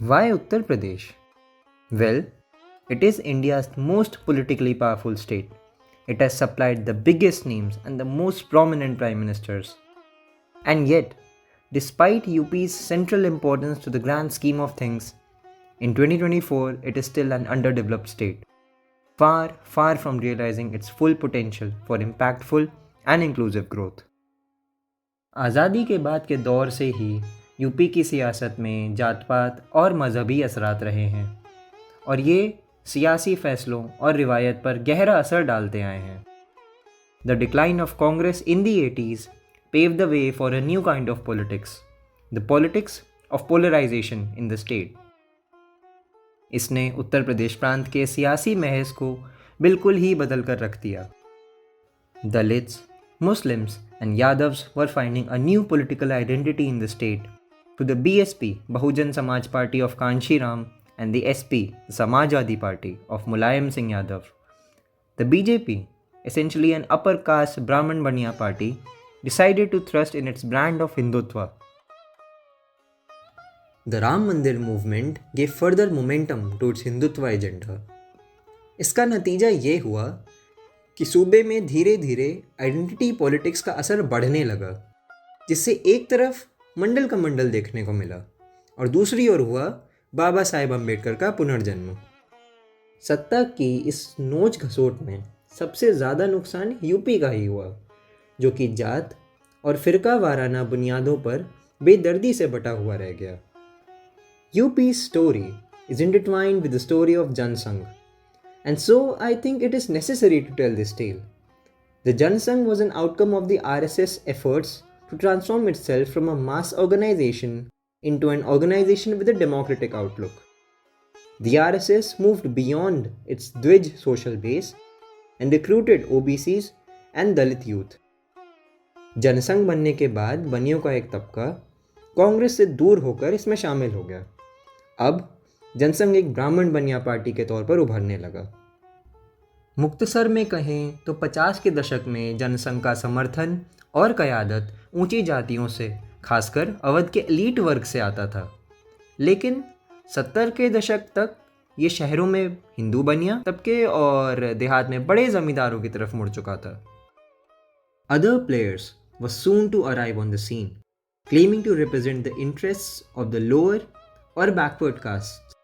Why Uttar Pradesh? Well, it is India's most politically powerful state. It has supplied the biggest names and the most prominent prime ministers. And yet, despite UP's central importance to the grand scheme of things, in 2024 it is still an underdeveloped state, far, far from realizing its full potential for impactful and inclusive growth. आज़ादी के बाद के दौर से ही UP की सियासत में जात पात और मजहबी असरात रहे हैं और ये सियासी फैसलों और रिवायत पर गहरा असर डालते आए हैं। The decline of Congress in the 80s paved the way for a new kind of politics, the politics of polarization in the state. इसने उत्तर प्रदेश प्रांत के सियासी महज को बिल्कुल ही बदल कर रख दिया। Dalits, Muslims, and Yadavs were finding a new political identity in the state to the BSP, Bahujan Samaj Party of Kanshi Ram, and the SP, the Samajwadi Party of Mulayam Singh Yadav. The BJP, essentially an upper caste Brahman Baniya party, decided to thrust in its brand of Hindutva. The Ram Mandir movement gave further momentum to its Hindutva agenda. इसका नतीजा ये हुआ कि सूबे में धीरे धीरे identity politics का असर बढ़ने लगा, जिससे एक तरफ मंडल का मंडल देखने को मिला और दूसरी ओर हुआ बाबा साहेब अम्बेडकर का पुनर्जन्म। सत्ता की इस नोच घसोट में सबसे ज़्यादा नुकसान यूपी का ही हुआ, जो कि जात और फिरका वाराना बुनियादों पर बेदर्दी से बटा हुआ रह गया। UP story is intertwined with the story of Jana Sangh. And so I think it is necessary to tell this tale. The Jansangh was an outcome of the RSS efforts to transform itself from a mass organization into an organization with a democratic outlook. The RSS moved beyond its Dwij social base and recruited OBCs and Dalit youth. Jana Sangh बनने के बाद बनियों का एक तबका कांग्रेस से दूर होकर इसमें शामिल हो गया। अब जनसंघ एक ब्राह्मण बनिया पार्टी के तौर पर उभरने लगा। मुख्तसर में कहें तो 50 के दशक में जनसंघ का समर्थन और क़यादत ऊंची जातियों से, खासकर अवध के एलीट वर्ग से आता था, लेकिन 70 के दशक तक ये शहरों में हिंदू बनिया तबके और देहात में बड़े ज़मींदारों की तरफ मुड़ चुका था। Other players were soon to arrive on the scene, claiming to represent the interests of the lower or backward castes.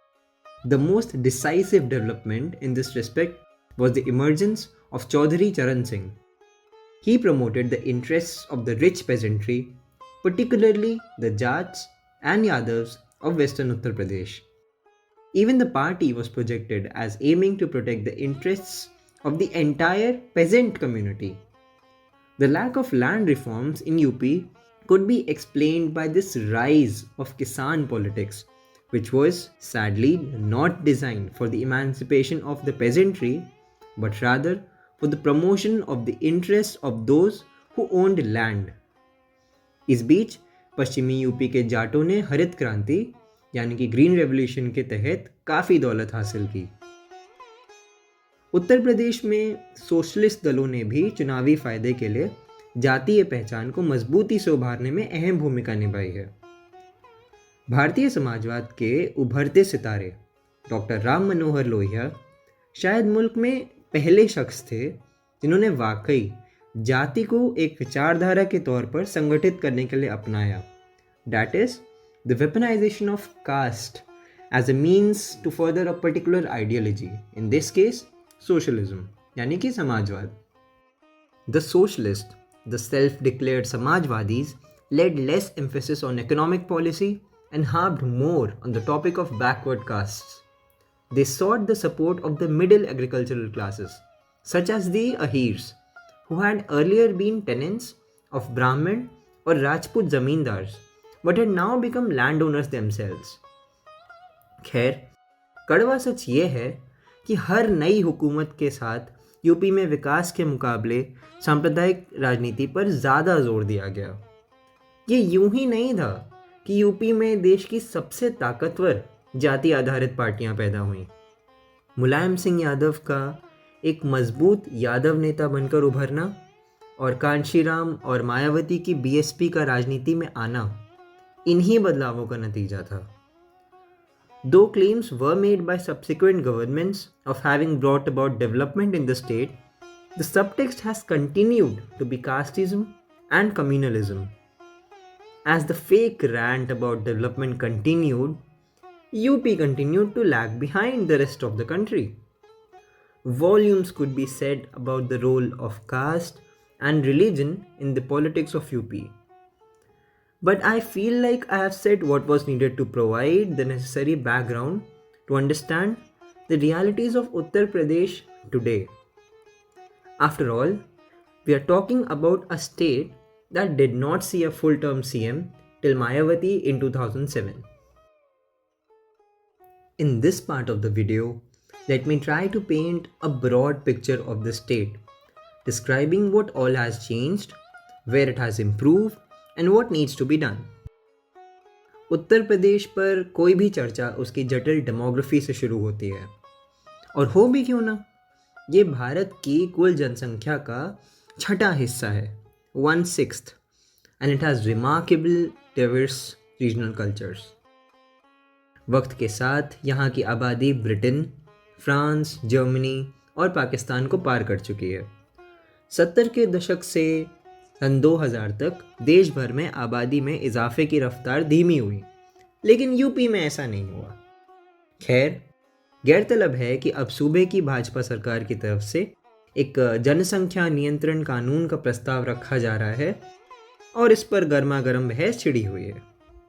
The most decisive development in this respect was the emergence of Chaudhary Charan Singh. He promoted the interests of the rich peasantry, particularly the Jats and Yadavs of western Uttar Pradesh. Even the party was projected as aiming to protect the interests of the entire peasant community. The lack of land reforms in UP could be explained by this rise of Kisan politics, which was sadly not designed for the emancipation of the peasantry, but rather for the promotion of the interests of those who owned land. इस बीच पश्चिमी UP के जाटों ने हरित क्रांति यानी कि green revolution के तहत काफ़ी दौलत हासिल की। उत्तर प्रदेश में सोशलिस्ट दलों ने भी चुनावी फायदे के लिए जातीय पहचान को मजबूती से उभारने में अहम भूमिका निभाई है। भारतीय समाजवाद के उभरते सितारे डॉक्टर राम मनोहर लोहिया शायद मुल्क में पहले शख्स थे जिन्होंने वाकई जाति को एक विचारधारा के तौर पर संगठित करने के लिए अपनाया। That is the weaponisation of caste as a means to further a particular ideology, in this case socialism यानी कि समाजवाद। The socialist, the self declared समाजवादीज laid less emphasis on economic policy and harped more on the topic of backward castes. They sought the support of the middle agricultural classes, such as the Ahirs, who had earlier been tenants of Brahmin or Rajput zamindars, but had now become landowners themselves. खैर, कड़वा सच ये है कि हर नई हुकूमत के साथ UP में विकास के मुकाबले सांप्रदायिक राजनीति पर ज़्यादा जोर दिया गया। ये यूं ही नहीं था कि यूपी में देश की सबसे ताकतवर जाति आधारित पार्टियां पैदा हुईं। मुलायम सिंह यादव का एक मजबूत यादव नेता बनकर उभरना और कांशीराम और मायावती की बीएसपी का राजनीति में आना इन्हीं बदलावों का नतीजा था। Though claims were made by subsequent governments of having brought about development in the state, the subtext has continued to be casteism and communalism. As the fake rant about development continued, UP continued to lag behind the rest of the country. Volumes could be said about the role of caste and religion in the politics of UP. But I feel like I have said what was needed to provide the necessary background to understand the realities of Uttar Pradesh today. After all, we are talking about a state that did not see a full term CM till Mayawati in 2007. In this part of the video, let me try to paint a broad picture of the state, describing what all has changed, where it has improved, and what needs to be done. Uttar Pradesh पर कोई भी चर्चा उसकी जटिल demography से शुरू होती है, और हो भी क्यों ना, ये भारत की कुल जनसंख्या का छठा हिस्सा है, 1/6, and it has remarkable diverse regional cultures. वक्त के साथ यहाँ की आबादी ब्रिटेन, फ्रांस, जर्मनी और पाकिस्तान को पार कर चुकी है। 70 के दशक से सन 2000 तक देश भर में आबादी में इजाफे की रफ्तार धीमी हुई, लेकिन यूपी में ऐसा नहीं हुआ। खैर, गौरतलब है कि अब सूबे की भाजपा सरकार की तरफ से एक जनसंख्या नियंत्रण कानून का प्रस्ताव रखा जा रहा है और इस पर गर्मा गर्म बहस छिड़ी हुई है,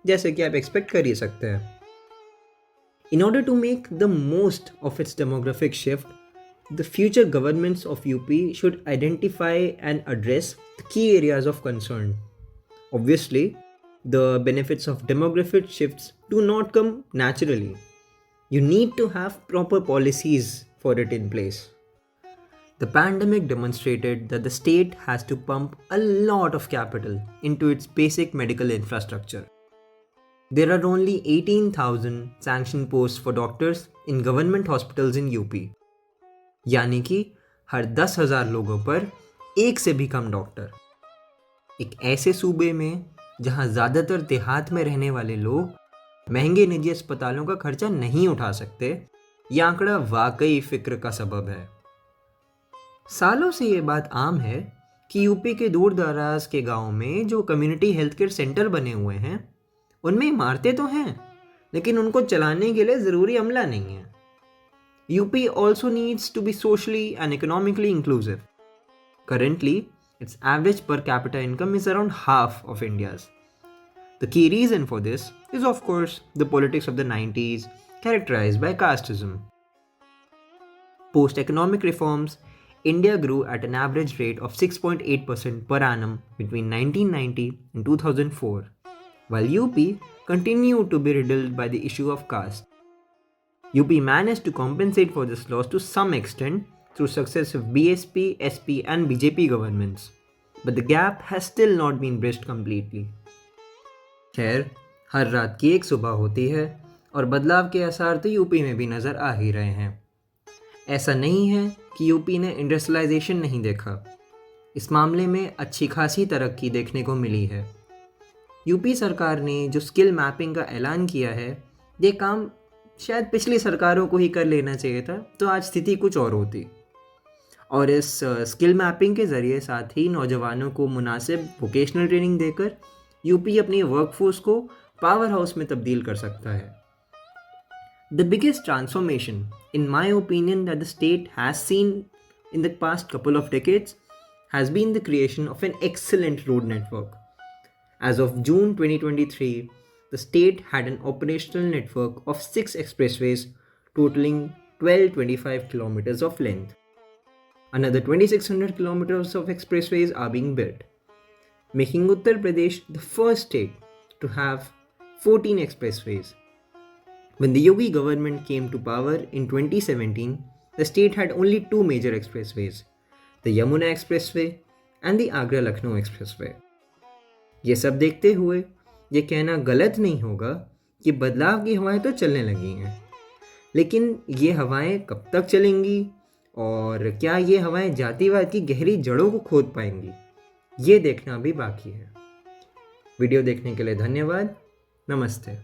जैसे कि आप एक्सपेक्ट कर ही सकते हैं। In order to make the most of its demographic shift, the future governments of UP should identify and address the key areas of concern. Obviously, the benefits of demographic shifts do not come naturally. You need to have proper policies for it in place. The pandemic demonstrated that the state has to pump a lot of capital into its basic medical infrastructure. There are only 18,000 sanctioned posts for doctors in government hospitals in UP. यानी कि हर 10,000 लोगों पर एक से भी कम doctor. एक ऐसे सूबे में जहां ज़्यादातर देहात में रहने वाले लोग महंगे निजी अस्पतालों का खर्चा नहीं उठा सकते, यह आंकड़ा वाकई फिक्र का सबब है। सालों से ये बात आम है कि यूपी के दूर दराज के गाँव में जो कम्युनिटी हेल्थ केयर सेंटर बने हुए हैं, उनमें इमारतें तो हैं, लेकिन उनको चलाने के लिए ज़रूरी अमला नहीं है। UP also needs to be socially and economically inclusive. Currently, its average per capita income is around half of India's. The key reason for this is, of course, the politics of the 90s characterized by casteism. Post-economic reforms, India grew at an average rate of 6.8% per annum between 1990 and 2004. While UP continued to be riddled by the issue of caste. UP managed to compensate for this loss to some extent through successive BSP, SP and BJP governments, but the gap has still not been bridged completely. खैर, हर रात की एक सुबह होती है और बदलाव के आसार तो यूपी में भी नज़र आ ही रहे हैं। ऐसा नहीं है कि यूपी ने इंडस्ट्रियलाइजेशन नहीं देखा, इस मामले में अच्छी खासी तरक्की देखने को मिली है। यूपी सरकार ने जो स्किल मैपिंग का ऐलान किया है, ये काम शायद पिछली सरकारों को ही कर लेना चाहिए था, तो आज स्थिति कुछ और होती। और इस स्किल मैपिंग के ज़रिए साथ ही नौजवानों को मुनासिब वोकेशनल ट्रेनिंग देकर यूपी अपनी वर्कफोर्स को पावर हाउस में तब्दील कर सकता है। The biggest transformation in my opinion that the state has seen in the past couple of decades has been the creation of an excellent road network. As of June 2023, the state had an operational network of 6 expressways totaling 1225 kilometers of length. Another 2600 kilometers of expressways are being built, making Uttar Pradesh the first state to have 14 expressways. When the Yogi government came to power in 2017, the state had only 2 major expressways, the Yamuna Expressway and the Agra-Lucknow Expressway. ये सब देखते हुए ये कहना गलत नहीं होगा कि बदलाव की हवाएं तो चलने लगी हैं, लेकिन ये हवाएं कब तक चलेंगी और क्या ये हवाएं जातिवाद की गहरी जड़ों को खोद पाएंगी, ये देखना भी बाकी है। वीडियो देखने के लिए धन्यवाद। नमस्ते।